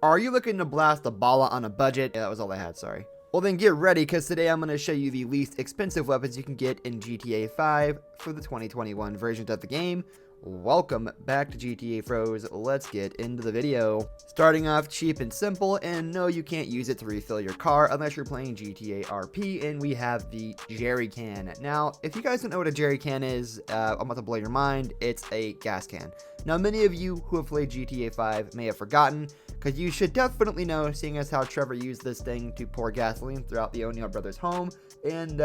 Are you looking to blast a bala on a budget? Yeah, that was all I had, sorry. Well then get ready, because today I'm going to show you the least expensive weapons you can get in GTA 5 for the 2021 versions of the game. Welcome back to GTA Froze. Let's get into the video. Starting off cheap and simple, and no, you can't use it to refill your car unless you're playing GTA RP, and we have the jerry can. Now, if you guys don't know what a jerry can is, I'm about to blow your mind. It's a gas can. Now, many of you who have played GTA 5 may have forgotten, because you should definitely know, seeing as how Trevor used this thing to pour gasoline throughout the O'Neal brothers' home and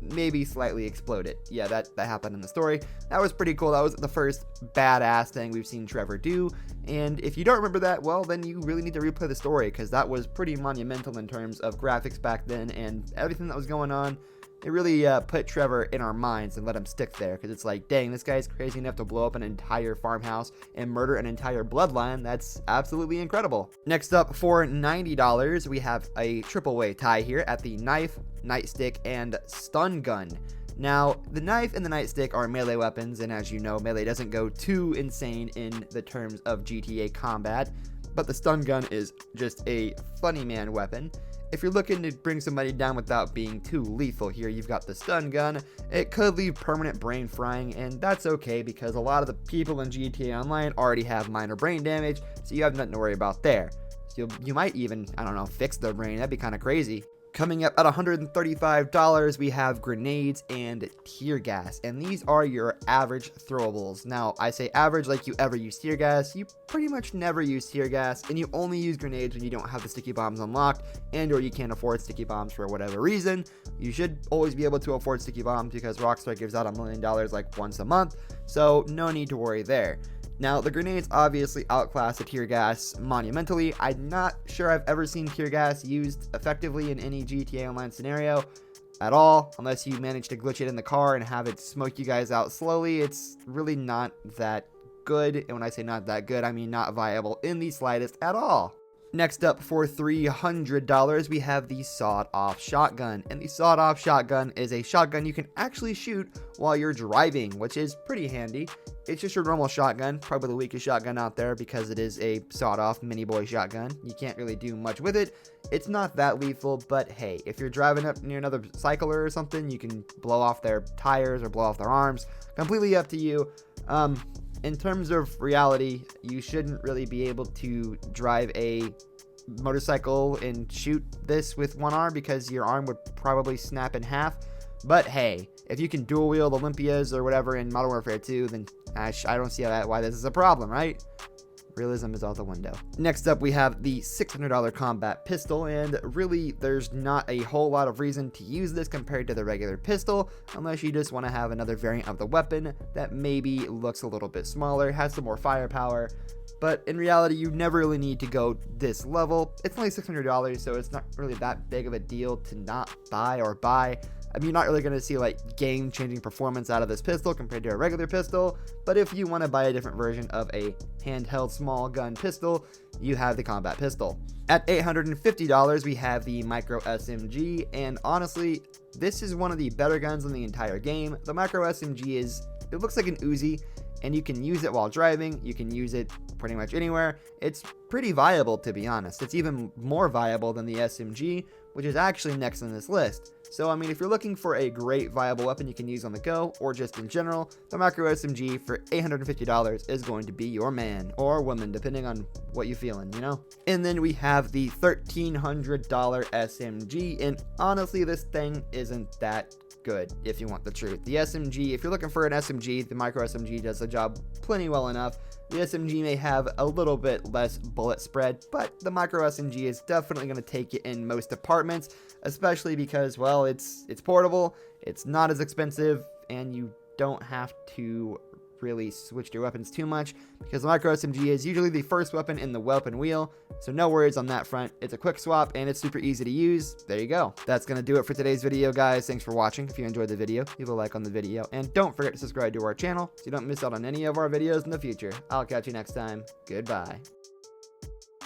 maybe slightly explode it. Yeah, that happened in the story. That was pretty cool. That was the first badass thing we've seen Trevor do. And if you don't remember that, well, then you really need to replay the story, because that was pretty monumental in terms of graphics back then and everything that was going on. It really put Trevor in our minds and let him stick there, because it's like, dang, this guy's crazy enough to blow up an entire farmhouse and murder an entire bloodline. That's absolutely incredible. Next up, for $90, we have a triple way tie here at the knife, nightstick, and stun gun. Now, the knife and the nightstick are melee weapons, and as you know, melee doesn't go too insane in the terms of GTA combat, but the stun gun is just a funny man weapon. If you're looking to bring somebody down without being too lethal here, you've got the stun gun. It could leave permanent brain frying, and that's okay, because a lot of the people in GTA Online already have minor brain damage, so you have nothing to worry about there. So you might even, I don't know, fix their brain. That'd be kind of crazy. Coming up at $135, we have grenades and tear gas, and these are your average throwables. Now, I say average like you ever use tear gas. You pretty much never use tear gas, and you only use grenades when you don't have the sticky bombs unlocked, and or you can't afford sticky bombs for whatever reason. You should always be able to afford sticky bombs, because Rockstar gives out $1 million like once a month, so no need to worry there. Now, the grenades obviously outclass the tear gas monumentally. I'm not sure I've ever seen tear gas used effectively in any GTA Online scenario at all, unless you manage to glitch it in the car and have it smoke you guys out slowly. It's really not that good, and when I say not that good, I mean not viable in the slightest at all. Next up, for $300, we have the sawed-off shotgun, and the sawed-off shotgun is a shotgun you can actually shoot while you're driving, which is pretty handy. It's just your normal shotgun, probably the weakest shotgun out there, because it is a sawed-off mini boy shotgun. You can't really do much with it. It's not that lethal, but hey, if you're driving up near another cycler or something, you can blow off their tires or blow off their arms. Completely up to you. In terms of reality, you shouldn't really be able to drive a motorcycle and shoot this with one arm, because your arm would probably snap in half. But hey, if you can dual wield Olympias or whatever in Modern Warfare 2, then I don't see why this is a problem, right? Realism is out the window. Next up, we have the $600 combat pistol, and really there's not a whole lot of reason to use this compared to the regular pistol, unless you just want to have another variant of the weapon that maybe looks a little bit smaller, has some more firepower. But in reality, you never really need to go this level. It's only $600, so it's not really that big of a deal to not buy or buy. I mean, you're not really going to see like game-changing performance out of this pistol compared to a regular pistol, but if you want to buy a different version of a handheld small gun pistol, you have the combat pistol. At $850, we have the Micro SMG, and honestly, this is one of the better guns in the entire game. The Micro SMG it looks like an Uzi, and you can use it while driving. You can use it pretty much anywhere. It's pretty viable, to be honest. It's even more viable than the SMG, which is actually next on this list. So, I mean, if you're looking for a great viable weapon you can use on the go, or just in general, the Micro SMG for $850 is going to be your man, or woman, depending on what you're feeling, you know? And then we have the $1,300 SMG, and honestly, this thing isn't that good, if you want the truth. The SMG, if you're looking for an SMG, the Micro SMG does the job plenty well enough. The SMG may have a little bit less bullet spread, but the Micro SMG is definitely going to take it in most departments, especially because, well, it's portable, it's not as expensive, and you don't have to really switch your weapons too much, because the Micro SMG is usually the first weapon in the weapon wheel, so no worries on that front. It's a quick swap, and it's super easy to use. There you go. That's going to do it for today's video, guys. Thanks for watching. If you enjoyed the video, leave a like on the video, and don't forget to subscribe to our channel so you don't miss out on any of our videos in the future. I'll catch you next time. Goodbye.